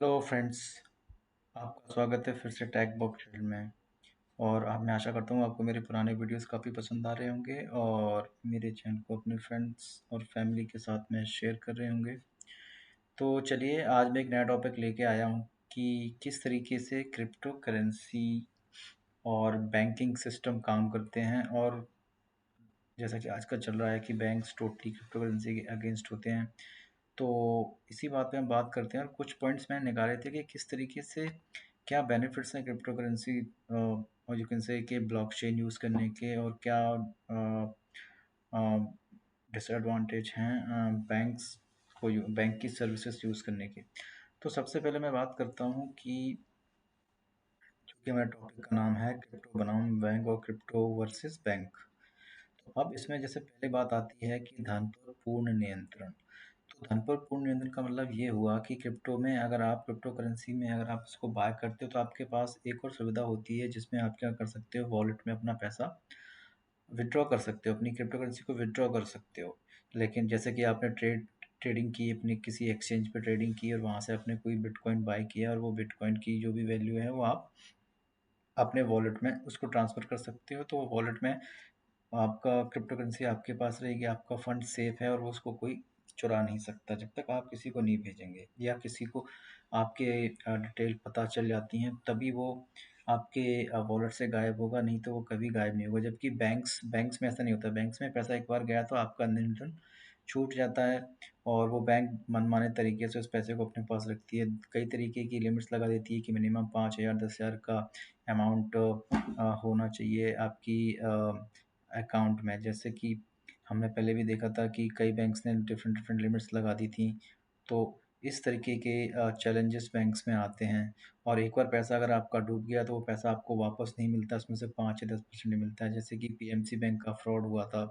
Hello friends. आपका स्वागत है फिर से टैग बॉक्स चैनल में। और मैं आशा करता हूँ आपको मेरे पुराने वीडियोस काफ़ी पसंद आ रहे होंगे और मेरे चैनल को अपने फ्रेंड्स और फैमिली के साथ में शेयर कर रहे होंगे। तो चलिए आज मैं एक नया टॉपिक लेके आया हूँ कि किस तरीके से क्रिप्टो करेंसी और बैंकिंग सिस्टम काम करते हैं। और जैसा कि आजकल चल रहा है कि बैंक्स टोटली क्रिप्टो करेंसी के अगेंस्ट होते हैं, तो इसी बात पे हम बात करते हैं। और कुछ पॉइंट्स मैंने निकाले थे कि किस तरीके से क्या बेनिफिट्स हैं क्रिप्टो करेंसी और यू कैन से कि ब्लॉकचेन यूज़ करने के, और क्या डिसएडवांटेज हैं बैंक्स को बैंक की सर्विसेज यूज़ करने के। तो सबसे पहले मैं बात करता हूँ कि चूँकि मेरा टॉपिक का नाम है क्रिप्टो बनाम बैंक और क्रिप्टो वर्सेस बैंक, तो अब इसमें जैसे पहले बात आती है कि धन पर पूर्ण नियंत्रण। तो धन पर पूर्ण नियंत्रण का मतलब ये हुआ कि क्रिप्टो में अगर आप क्रिप्टो करेंसी में अगर आप इसको बाय करते हो तो आपके पास एक और सुविधा होती है जिसमें आप क्या कर सकते हो, वॉलेट में अपना पैसा विड्रॉ कर सकते हो, अपनी क्रिप्टो करेंसी को विड्रॉ कर सकते हो। लेकिन जैसे कि आपने ट्रेडिंग की, अपनी किसी एक्सचेंज पे ट्रेडिंग की और वहाँ से आपने कोई बिटकॉइन बाय किया और वो बिटकॉइन की जो भी वैल्यू है वो आप अपने वॉलेट में उसको ट्रांसफ़र कर सकते हो। तो वो वॉलेट में आपका क्रिप्टो करेंसी आपके पास रहेगी, आपका फंड सेफ है और वो उसको कोई चुरा नहीं सकता जब तक आप किसी को नहीं भेजेंगे या किसी को आपके डिटेल पता चल जाती हैं, तभी वो आपके वॉलेट से गायब होगा, नहीं तो वो कभी गायब नहीं होगा। जबकि बैंक्स बैंक्स में ऐसा नहीं होता। बैंक्स में पैसा एक बार गया तो आपका नियंत्रण छूट जाता है और वो बैंक मनमाने तरीके से उस पैसे को अपने पास रखती है। कई तरीके की लिमिट्स लगा देती है कि मिनिमम 5,000 10,000 का अमाउंट होना चाहिए आपकी अकाउंट में। जैसे कि हमने पहले भी देखा था कि कई बैंक्स ने डिफरेंट डिफरेंट लिमिट्स लगा दी थी। तो इस तरीके के चैलेंजेस बैंक्स में आते हैं। और एक बार पैसा अगर आपका डूब गया तो वो पैसा आपको वापस नहीं मिलता, उसमें से 5 या 10% मिलता है। जैसे कि पीएमसी बैंक का फ्रॉड हुआ था,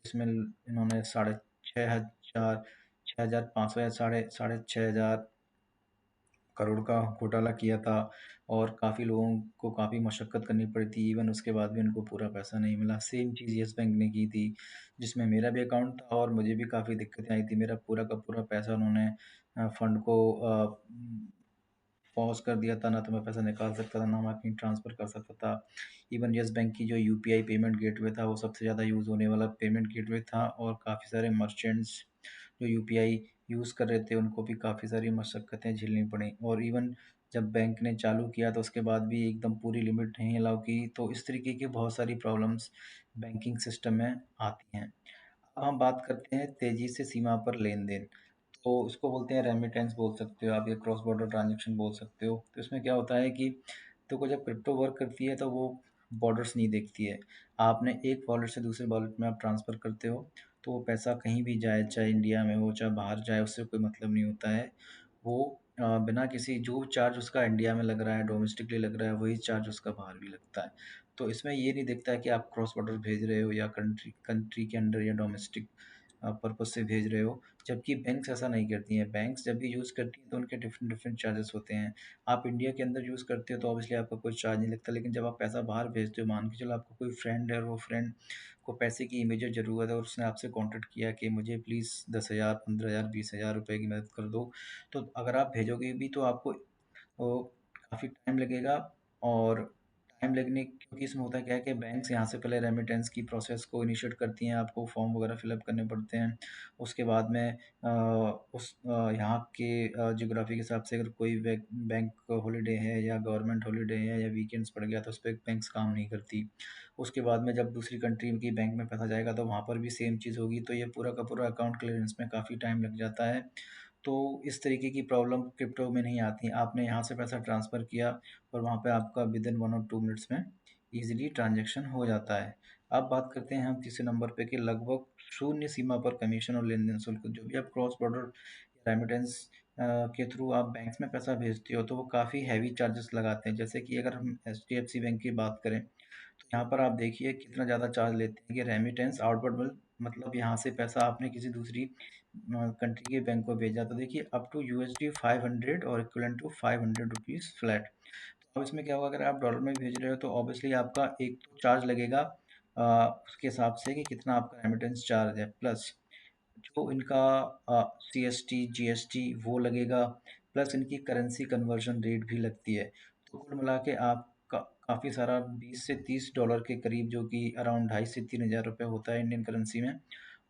इसमें इन्होंने 6,500 6,500 या साढ़े साढ़े 6,000 करोड़ का घोटाला किया था और काफ़ी लोगों को काफ़ी मशक्क़त करनी पड़ी थी। इवन उसके बाद भी उनको पूरा पैसा नहीं मिला। सेम चीज़ येस बैंक ने की थी, जिसमें मेरा भी अकाउंट था और मुझे भी काफ़ी दिक्कतें आई थी। मेरा पूरा का पूरा पैसा उन्होंने फंड को पॉज़ कर दिया था, ना तो मैं पैसा निकाल सकता था, ना मैं कहीं ट्रांसफ़र कर सकता था। इवन येस बैंक की जो यूपीआई पेमेंट गेटवे था, वो सबसे ज़्यादा यूज़ होने वाला पेमेंट गेटवे था और काफ़ी सारे मर्चेंट्स जो यूपीआई यूज़ कर रहे थे, उनको भी काफ़ी सारी मशक्क़तें झेलनी पड़ी। और इवन जब बैंक ने चालू किया तो उसके बाद भी एकदम पूरी लिमिट नहीं अलाउ की। तो इस तरीके की बहुत सारी प्रॉब्लम्स बैंकिंग सिस्टम में आती हैं। अब हम बात करते हैं तेज़ी से सीमा पर लेन-देन। तो इसको बोलते हैं रेमिटेंस बोल सकते हो आप, या क्रॉस बॉर्डर ट्रांज़ैक्शन बोल सकते हो। तो इसमें क्या होता है कि देखो, जब क्रिप्टो वर्क करती है तो वो बॉर्डर्स नहीं देखती है। आपने एक वॉलेट से दूसरे वॉलेट में आप ट्रांसफ़र करते हो, तो वो पैसा कहीं भी जाए, चाहे इंडिया में हो, चाहे बाहर जाए, उससे कोई मतलब नहीं होता है। वो बिना किसी जो चार्ज उसका इंडिया में लग रहा है, डोमेस्टिकली लग रहा है, वही चार्ज उसका बाहर भी लगता है। तो इसमें ये नहीं दिखता है कि आप क्रॉस बॉर्डर भेज रहे हो या कंट्री कंट्री के अंदर या डोमेस्टिक पर्पज़ से भेज रहे हो। जबकि बैंक्स ऐसा नहीं करती हैं। बैंक्स जब भी यूज़ करती हैं तो उनके डिफरेंट डिफरेंट चार्जेस होते हैं। आप इंडिया के अंदर यूज़ करते हो तो ऑब्वियसली आपका कोई चार्ज नहीं लगता, लेकिन जब आप पैसा बाहर भेजते हो, मान के चलो आपका कोई फ्रेंड है और वो फ्रेंड को पैसे की इमीडिएट ज़रूरत है और उसने आपसे कॉन्टैक्ट किया कि मुझे प्लीज़ 10,000 15,000 20,000 रुपए की मदद कर दो। तो अगर आप भेजोगे भी तो आपको वो काफ़ी टाइम लगेगा। और टाइम लगने क्योंकि इसमें होता क्या है कि बैंक्स यहाँ से पहले रेमिटेंस की प्रोसेस को इनिशिएट करती हैं, आपको फॉर्म वगैरह फिलअप करने पड़ते हैं। उसके बाद में यहाँ के ज्योग्राफी के हिसाब से अगर कोई बैंक हॉलीडे है या गवर्नमेंट हॉलीडे है या वीकेंड्स पड़ गया तो उस पे बैंक्स काम नहीं करती। उसके बाद में जब दूसरी कंट्री की बैंक में पैसा जाएगा तो वहाँ पर भी सेम चीज़ होगी, तो ये पूरा का पूरा अकाउंट क्लियरेंस में काफ़ी टाइम लग जाता है। तो इस तरीके की प्रॉब्लम क्रिप्टो में नहीं आती। आपने यहाँ से पैसा ट्रांसफ़र किया और वहाँ पे आपका विदिन 1 और 2 मिनट्स में ईज़िली ट्रांज़ैक्शन हो जाता है। अब बात करते हैं हम तीसरे नंबर पे कि लगभग शून्य सीमा पर कमीशन और लेन-देन शुल्क। जो भी आप क्रॉस बॉर्डर रेमिटेंस के थ्रू आप बैंक्स में पैसा भेजते हो तो वो काफ़ी हेवी चार्जेस लगाते हैं। जैसे कि अगर हम एचडीएफसी बैंक की बात करें तो यहाँ पर आप देखिए कितना ज़्यादा चार्ज लेते हैं कि रेमिटेंस आउटवर्ड मतलब यहाँ से पैसा आपने किसी दूसरी कंट्री के बैंक को भेजा तो देखिए अप टू यूएसडी 500 और इक्विवेलेंट टू 500 रुपीज़ फ्लैट। तो अब इसमें क्या होगा, अगर आप डॉलर में भेज रहे हो तो ऑब्वियसली आपका एक तो चार्ज लगेगा उसके हिसाब से कि कितना आपका रेमिटेंस चार्ज है, प्लस जो इनका सीएसटी जीएसटी वो लगेगा, प्लस इनकी करेंसी कन्वर्जन रेट भी लगती है। तो कुल मिला के आप काफ़ी सारा 20 से 30 डॉलर के करीब, जो कि अराउंड 2,500 से 3,000 रुपये होता है इंडियन करेंसी में,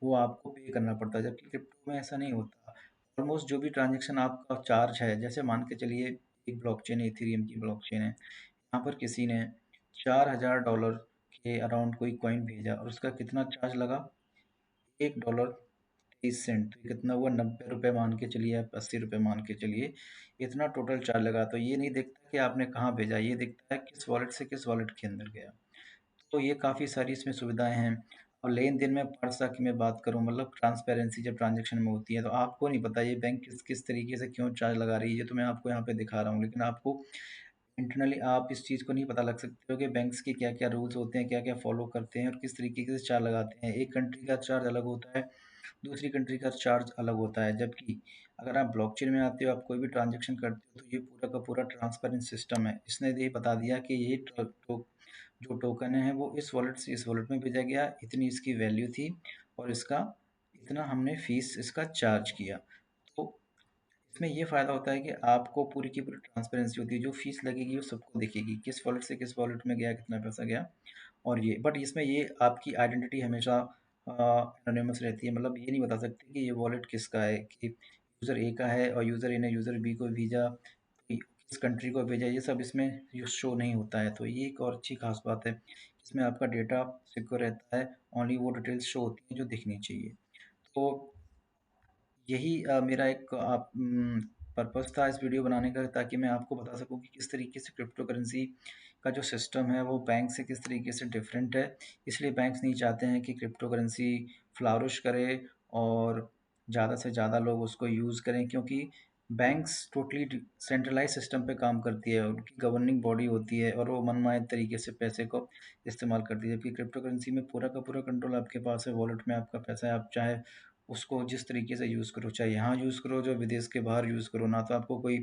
वो आपको पे करना पड़ता है, जबकि क्रिप्टो में ऐसा नहीं होता। ऑलमोस्ट जो भी ट्रांजेक्शन आपका चार्ज है, जैसे मान के चलिए एक ब्लॉकचेन इथेरियम की ब्लॉकचेन है, यहाँ पर किसी ने $4,000 के अराउंड कोई कॉइन भेजा और उसका कितना चार्ज लगा, $1.30। तो कितना हुआ, 90 रुपये मान के चलिए, आप 80 रुपये मान के चलिए, इतना टोटल चार्ज लगा। तो ये नहीं देखता कि आपने कहाँ भेजा, ये देखता है किस वॉलेट से किस वॉलेट के अंदर गया। तो ये काफ़ी सारी इसमें सुविधाएं हैं। और लेन देन में पारसा की मैं बात करूं, मतलब ट्रांसपेरेंसी जब ट्रांजेक्शन में होती है, तो आपको नहीं पता ये बैंक किस किस तरीके से क्यों चार्ज लगा रही है, तो मैं आपको यहाँ पे दिखा रहा हूँ, लेकिन आपको इंटरनली आप इस चीज़ को नहीं पता लग सकते हो कि बैंक्स के क्या क्या रूल्स होते हैं, क्या क्या फॉलो करते हैं और किस तरीके से चार्ज लगाते हैं। एक कंट्री का चार्ज अलग होता है, दूसरी कंट्री का चार्ज अलग होता है। जबकि अगर आप ब्लॉकचेन में आते हो, आप कोई भी ट्रांजेक्शन करते हो, तो ये पूरा का पूरा ट्रांसपेरेंट सिस्टम है। इसने ये बता दिया कि ये जो टोकन है वो इस वॉलेट से इस वॉलेट में भेजा गया, इतनी इसकी वैल्यू थी और इसका इतना हमने फीस इसका चार्ज किया। तो इसमें ये फ़ायदा होता है कि आपको पूरी की पूरी ट्रांसपेरेंसी होती है, जो फीस लगेगी वो सबको दिखेगी, किस वॉलेट से किस वॉलेट में गया, कितना पैसा गया। और ये बट इसमें ये आपकी आइडेंटिटी हमेशा एनोनिमस रहती है, मतलब ये नहीं बता सकते कि ये वॉलेट किसका है, कि यूज़र ए का है और यूज़र ए ने यूज़र बी को भेजा, तो किस कंट्री को भेजा, ये सब इसमें शो नहीं होता है। तो ये एक और अच्छी खास बात है, इसमें आपका डेटा सिक्योर रहता है, ओनली वो डिटेल्स शो होती हैं जो दिखनी चाहिए। तो यही मेरा एक पर्पस था इस वीडियो बनाने का, ताकि मैं आपको बता सकूं कि किस तरीके से क्रिप्टो करेंसी का जो सिस्टम है वो बैंक से किस तरीके से डिफरेंट है। इसलिए बैंक्स नहीं चाहते हैं कि क्रिप्टो करेंसी फ्लारिश करे और ज़्यादा से ज़्यादा लोग उसको यूज़ करें, क्योंकि बैंक्स टोटली सेंट्रलाइज सिस्टम पे काम करती है, उनकी गवर्निंग बॉडी होती है और वो मनमाने तरीके से पैसे को इस्तेमाल करती है। जबकि क्रिप्टो करेंसी में पूरा का पूरा कंट्रोल आपके पास है, वॉलेट में आपका पैसा है, आप चाहे उसको जिस तरीके से यूज़ करो, चाहे यहाँ यूज़ करो, जो विदेश के बाहर यूज़ करो। ना तो आपको कोई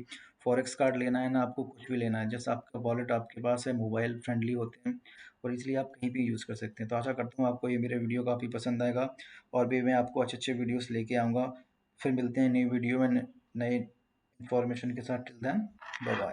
फॉरेक्स कार्ड लेना है, ना आपको कुछ भी लेना है, जैसा आपका वॉलेट आपके पास है, मोबाइल फ्रेंडली होते हैं और इसलिए आप कहीं भी यूज़ कर सकते हैं। तो आशा करता हूँ आपको ये मेरा वीडियो काफ़ी पसंद आएगा और भी मैं आपको अच्छे अच्छे वीडियोस लेके आऊँगा। फिर मिलते हैं नई वीडियो में नए इन्फॉर्मेशन के साथ। Till then, bye bye.